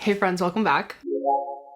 Hey friends, welcome back.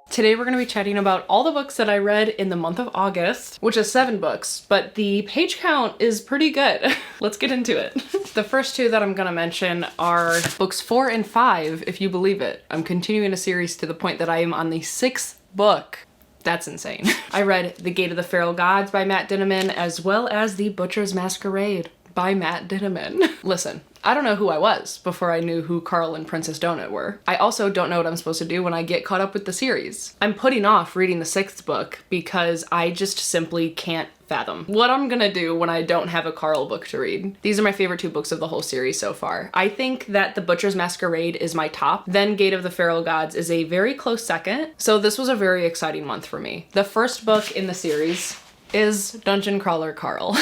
Today we're going to be chatting about all the books that I read in the month of August, which is 7 books, but the page count is pretty good. Let's get into it. The first 2 that I'm going to mention are books 4 and 5, if you believe it. I'm continuing a series to the point that I am on the 6th book. That's insane. I read The Gate of the Feral Gods by Matt Dinniman, as well as The Butcher's Masquerade by Matt Dinniman. Listen, I don't know who I was before I knew who Carl and Princess Donut were. I also don't know what I'm supposed to do when I get caught up with the series. I'm putting off reading the 6th book because I just simply can't fathom what I'm gonna do when I don't have a Carl book to read. These are my favorite 2 books of the whole series so far. I think that The Butcher's Masquerade is my top, then Gate of the Feral Gods is a very close second. So this was a very exciting month for me. The first book in the series is Dungeon Crawler Carl.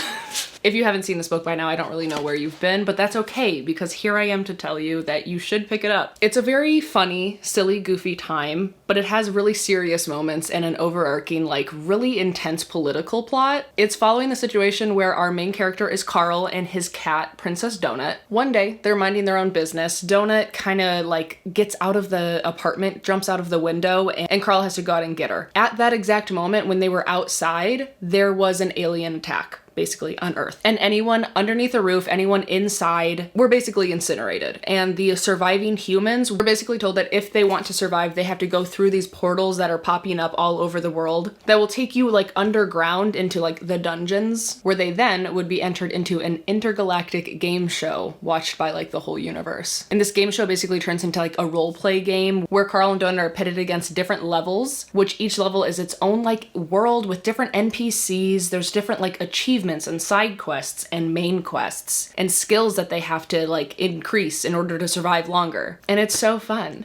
If you haven't seen this book by now, I don't really know where you've been, but that's okay because here I am to tell you that you should pick it up. It's a very funny, silly, goofy time, but it has really serious moments and an overarching, like, really intense political plot. It's following the situation where our main character is Carl and his cat, Princess Donut. One day, they're minding their own business. Donut kind of, like, gets out of the apartment, jumps out of the window, and Carl has to go out and get her. At that exact moment, when they were outside, there was an alien attack, basically, on Earth. And anyone underneath the roof, anyone inside, were basically incinerated. And the surviving humans were basically told that if they want to survive, they have to go through these portals that are popping up all over the world that will take you, like, underground into, like, the dungeons, where they then would be entered into an intergalactic game show watched by, like, the whole universe. And this game show basically turns into, like, a role play game where Carl and Donna are pitted against different levels, which each level is its own, like, world with different NPCs. There's different, like, achievements and side quests and main quests and skills that they have to, like, increase in order to survive longer. And it's so fun.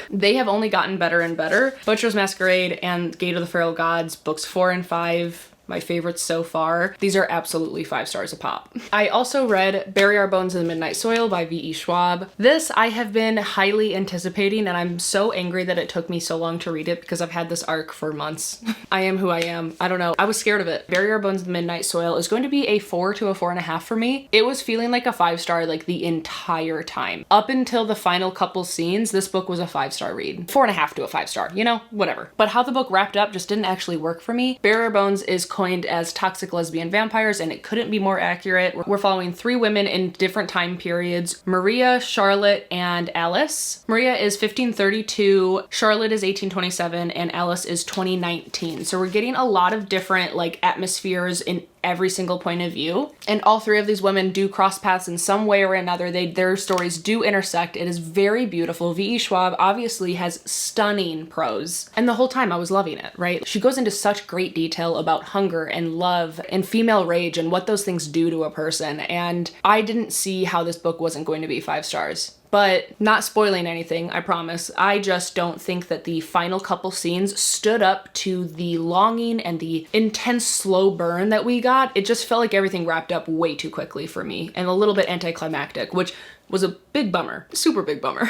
They have only gotten better and better. Butcher's Masquerade and Gate of the Feral Gods, books 4 and 5, my favorites so far. These are absolutely 5 stars a pop. I also read Bury Our Bones in the Midnight Soil by V.E. Schwab. This I have been highly anticipating, and I'm so angry that it took me so long to read it because I've had this arc for months. I am who I am. I don't know. I was scared of it. Bury Our Bones in the Midnight Soil is going to be a 4 to a 4.5 for me. It was feeling like a 5 star like the entire time. Up until the final couple scenes, this book was a 5-star read. 4.5 to a 5 star, you know, whatever. But how the book wrapped up just didn't actually work for me. Bury Our Bones is coined as toxic lesbian vampires, and it couldn't be more accurate. We're following 3 women in different time periods: Maria, Charlotte, and Alice. Maria is 1532, Charlotte is 1827, and Alice is 2019. So we're getting a lot of different, like, atmospheres in every single point of view. And all 3 of these women do cross paths in some way or another. Their stories do intersect. It is very beautiful. V.E. Schwab obviously has stunning prose. And the whole time I was loving it, right? She goes into such great detail about hunger and love and female rage and what those things do to a person. And I didn't see how this book wasn't going to be 5 stars. But not spoiling anything, I promise. I just don't think that the final couple scenes stood up to the longing and the intense slow burn that we got. It just felt like everything wrapped up way too quickly for me and a little bit anticlimactic, which was a big bummer, super big bummer.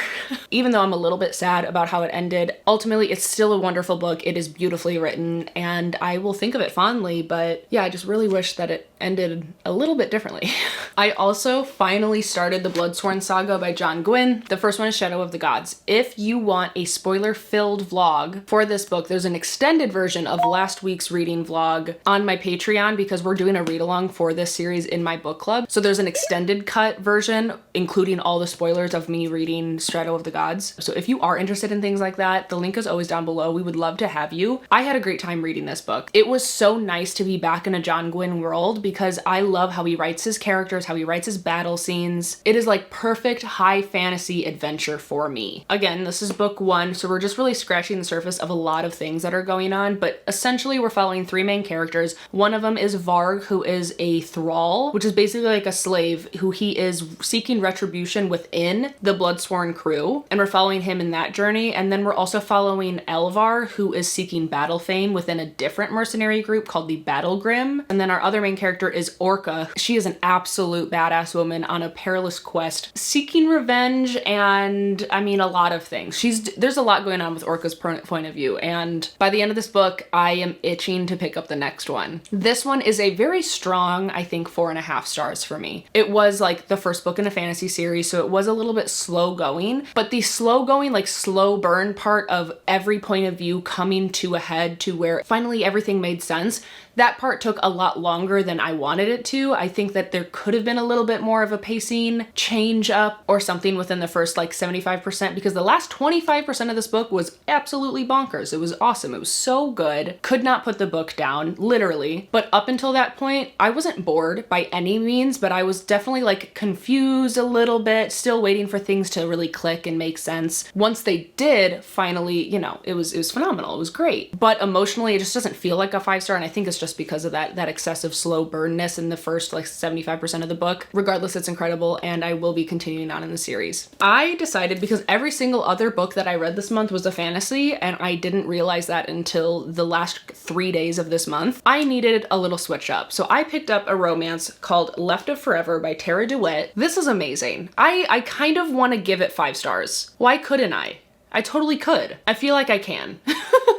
Even though I'm a little bit sad about how it ended, ultimately it's still a wonderful book. It is beautifully written and I will think of it fondly, but yeah, I just really wish that it ended a little bit differently. I also finally started the Bloodsworn Saga by John Gwynne. The first one is Shadow of the Gods. If you want a spoiler-filled vlog for this book, there's an extended version of last week's reading vlog on my Patreon because we're doing a read-along for this series in my book club. So there's an extended cut version, including all the spoilers of me reading Shadow of the Gods. So if you are interested in things like that, the link is always down below. We would love to have you. I had a great time reading this book. It was so nice to be back in a John Gwynne world because I love how he writes his characters, how he writes his battle scenes. It is like perfect high fantasy adventure for me. Again, this is book 1, so we're just really scratching the surface of a lot of things that are going on, but essentially we're following 3 main characters. One of them is Varg, who is a thrall, which is basically like a slave who he is seeking retribution within the Bloodsworn crew, and we're following him in that journey. And then we're also following Elvar, who is seeking battle fame within a different mercenary group called the Battle Grim. And then our other main character is Orca. She is an absolute badass woman on a perilous quest, seeking revenge and, I mean, a lot of things. There's a lot going on with Orca's point of view, and by the end of this book, I am itching to pick up the next one. This one is a very strong, I think, 4.5 stars for me. It was like the first book in a fantasy series series, so it was a little bit slow going, but the slow going, like slow burn part of every point of view coming to a head to where finally everything made sense, that part took a lot longer than I wanted it to. I think that there could have been a little bit more of a pacing change up or something within the first like 75%, because the last 25% of this book was absolutely bonkers. It was awesome. It was so good. Could not put the book down, literally. But up until that point, I wasn't bored by any means, but I was definitely like confused a little bit, still waiting for things to really click and make sense. Once they did, finally, you know, it was phenomenal. It was great. But emotionally, it just doesn't feel like a 5-star, and I think it's just because of that excessive slow burnness in the first like 75% of the book. Regardless, it's incredible, and I will be continuing on in the series. I decided, because every single other book that I read this month was a fantasy, and I didn't realize that until the last 3 days of this month, I needed a little switch up. So I picked up a romance called Left of Forever by Tara DeWitt. This is amazing. I kind of want to give it 5 stars. Why couldn't I? I totally could. I feel like I can.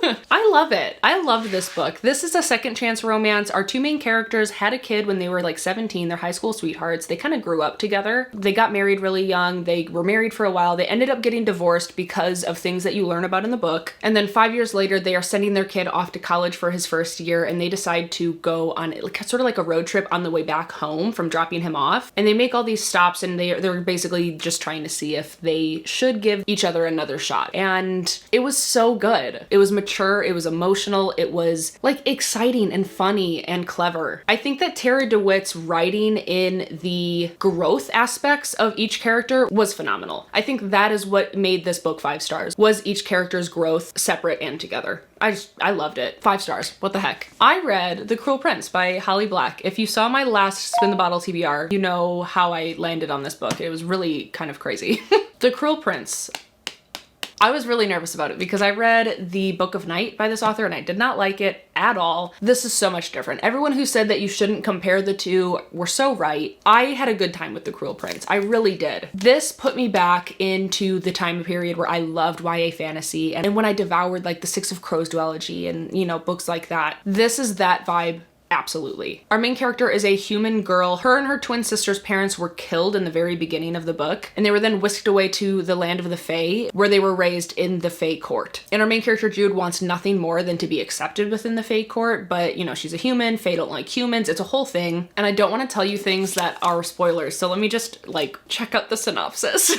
I love it. I loved this book. This is a second chance romance. Our two main characters had a kid when they were like 17. They're high school sweethearts. They kind of grew up together. They got married really young. They were married for a while. They ended up getting divorced because of things that you learn about in the book. And then 5 years later, they are sending their kid off to college for his first year, and they decide to go on sort of like a road trip on the way back home from dropping him off. And they make all these stops, and they're basically just trying to see if they should give each other another shot. And it was so good. It was mature, it was emotional, it was like exciting and funny and clever. I think that Tara DeWitt's writing in the growth aspects of each character was phenomenal. I think that is what made this book 5 stars, was each character's growth separate and together. I loved it. 5 stars. What the heck? I read The Cruel Prince by Holly Black. If you saw my last Spin the Bottle TBR, you know how I landed on this book. It was really kind of crazy. The Cruel Prince. I was really nervous about it because I read The Book of Night by this author and I did not like it at all. This is so much different. Everyone who said that you shouldn't compare the two were so right. I had a good time with The Cruel Prince. I really did. This put me back into the time period where I loved YA fantasy, and when I devoured like the Six of Crows duology and, you know, books like that. This is that vibe. Absolutely. Our main character is a human girl. Her and her twin sister's parents were killed in the very beginning of the book, and they were then whisked away to the land of the Fae, where they were raised in the Fae court. And our main character, Jude, wants nothing more than to be accepted within the Fae court, but, you know, she's a human. Fae don't like humans. It's a whole thing. And I don't want to tell you things that are spoilers, so let me just, like, check out the synopsis.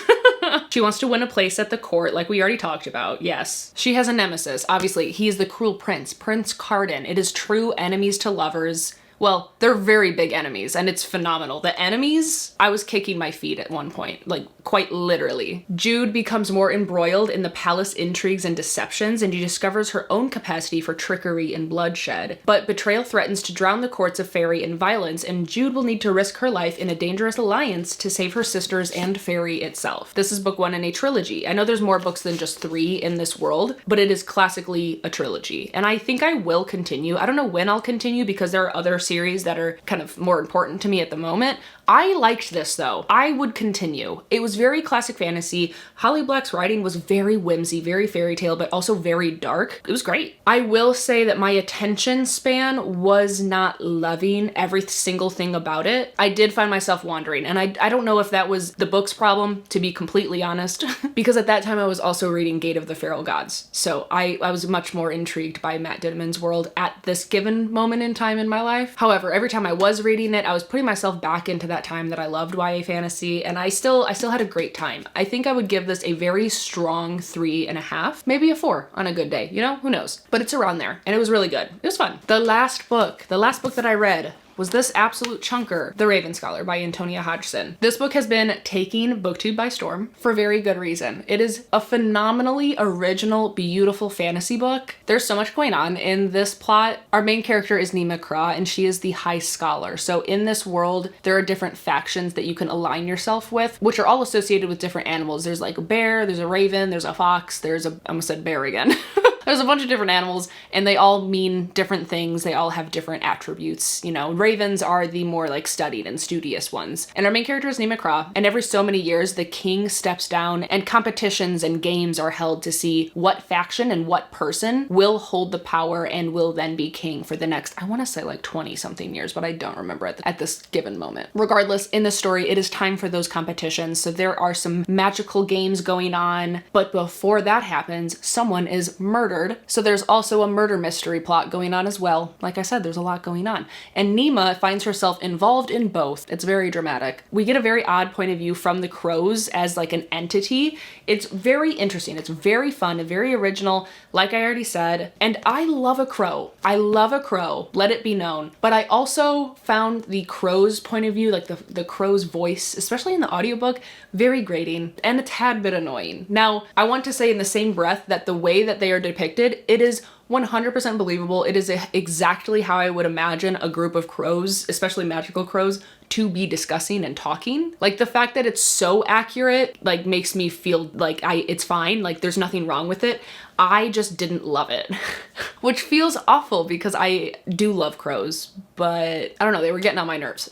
She wants to win a place at the court, like we already talked about. Yes. She has a nemesis. Obviously, he is the Cruel Prince, Prince Carden. It is true enemies to lovers. Well, they're very big enemies, and it's phenomenal. The enemies, I was kicking my feet at one point, like quite literally. Jude becomes more embroiled in the palace intrigues and deceptions, and she discovers her own capacity for trickery and bloodshed. But betrayal threatens to drown the courts of Fairy in violence, and Jude will need to risk her life in a dangerous alliance to save her sisters and Fairy itself. This is book 1 in a trilogy. I know there's more books than just 3 in this world, but it is classically a trilogy. And I think I will continue. I don't know when I'll continue because there are other series that are kind of more important to me at the moment. I liked this though. I would continue. It was very classic fantasy. Holly Black's writing was very whimsy, very fairy tale, but also very dark. It was great. I will say that my attention span was not loving every single thing about it. I did find myself wandering, and I don't know if that was the book's problem, to be completely honest, because at that time I was also reading Gate of the Feral Gods. So I was much more intrigued by Matt Ditman's world at this given moment in time in my life. However, every time I was reading it, I was putting myself back into that time that I loved YA fantasy, and I still had a great time. I think I would give this a very strong 3.5, maybe a 4 on a good day, you know, who knows, but it's around there, and it was really good. It was fun. The last book that I read was this absolute chunker, The Raven Scholar by Antonia Hodgson. This book has been taking BookTube by storm for very good reason. It is a phenomenally original, beautiful fantasy book. There's so much going on in this plot. Our main character is Nima Kra, and she is the High Scholar. So in this world, there are different factions that you can align yourself with, which are all associated with different animals. There's like a bear, there's a raven, there's a fox, there's a, I almost said bear again. There's a bunch of different animals and they all mean different things. They all have different attributes. You know, ravens are the more like studied and studious ones. And our main character is Nima Kra. And every so many years, the king steps down and competitions and games are held to see what faction and what person will hold the power and will then be king for the next, I want to say like 20 something years, but I don't remember at this given moment. Regardless, in the story, it is time for those competitions. So there are some magical games going on, but before that happens, someone is murdered. So there's also a murder mystery plot going on as well. Like I said, there's a lot going on. And Nima finds herself involved in both. It's very dramatic. We get a very odd point of view from the crows as like an entity. It's very interesting. It's very fun and very original, like I already said. And I love a crow. I love a crow, let it be known. But I also found the crow's point of view, like the crow's voice, especially in the audiobook, very grating and a tad bit annoying. Now, I want to say in the same breath that the way that they are depicted, it is 100% believable. It is exactly how I would imagine a group of crows, especially magical crows, to be discussing and talking. Like the fact that it's so accurate, like makes me feel like it's fine. Like there's nothing wrong with it. I just didn't love it, which feels awful because I do love crows, but I don't know, they were getting on my nerves.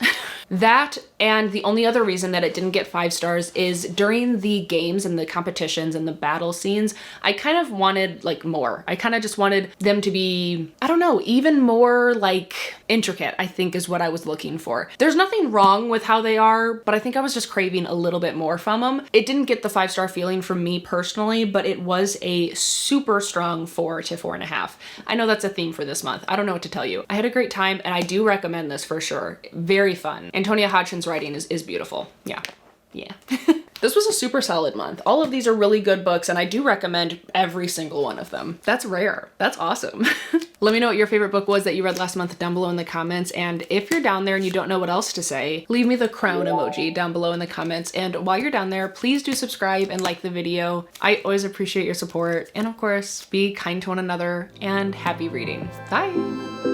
That, and the only other reason that it didn't get 5 stars is during the games and the competitions and the battle scenes, I kind of wanted like more. I kind of just wanted them to be, I don't know, even more like intricate, I think is what I was looking for. There's nothing wrong with how they are, but I think I was just craving a little bit more from them. It didn't get the 5-star feeling from me personally, but it was a super strong 4 to 4.5. I know that's a theme for this month. I don't know what to tell you. I had a great time and I do recommend this for sure. Very fun. Antonia Hodgson's writing is beautiful. Yeah. This was a super solid month. All of these are really good books and I do recommend every single one of them. That's rare. That's awesome. Let me know what your favorite book was that you read last month down below in the comments. And if you're down there and you don't know what else to say, leave me the crown emoji down below in the comments. And while you're down there, please do subscribe and like the video. I always appreciate your support. And of course, be kind to one another and happy reading. Bye.